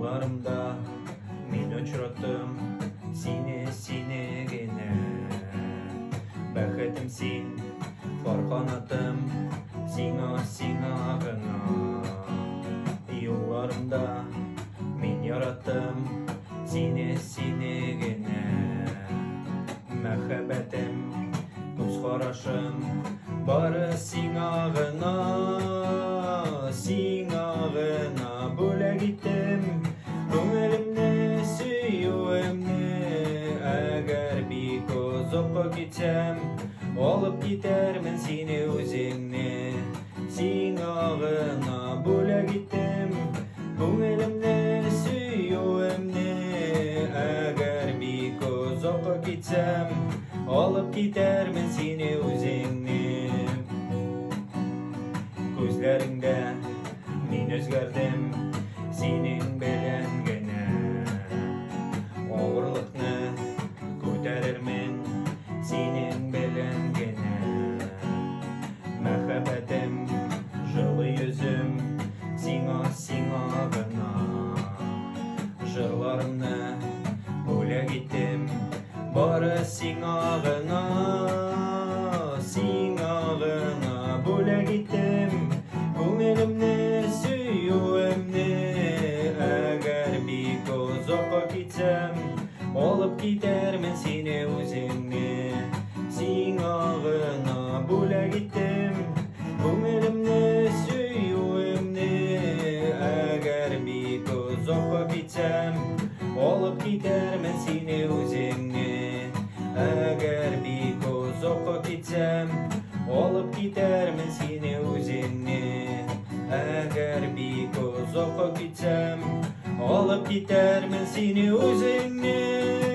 Yollarımda men uçrattım seni gene. Бәхетім сен, бар қанатым сиңа ғана. Yollarımda мен яраттым сені генә. Мәхәббәтем, күз қарашым бары сиңа ғана. Бүләк иттем күңелемне, сөюемне. Әгәр бик ұзаққа кетсем, алып кетермін сені өзіңне. Сиңа ғана бүләк иттем күңелемне, сөюемне. Әгәр бик ұзаққа кетсем, алып кетермін сені өзіңне. Күзләреңдә мен өзгәрдем синең белән генә. Авырлыкны күтәрермен синең белән генә. Мәхәббәтем, жылы йөзем сиңа гына. Жырларымны бүләк иттем бары сиңа гына. Бүләк иттем күңелемне, сөюемне. Әгәр бик ұзаққа кетсем, алып кетермін сені өзіңне. Сиңа ғана бүләк иттем күңелемне, сөюемне. Әгәр бик ұзаққа кетсем, алып кетермін сені өзіңне. Әгәр бик ұзаққа кетсем, алып кетермін сені өзіңне. Әгәр бик ұзаққа кетсем, алып кетермін сені өзіңне.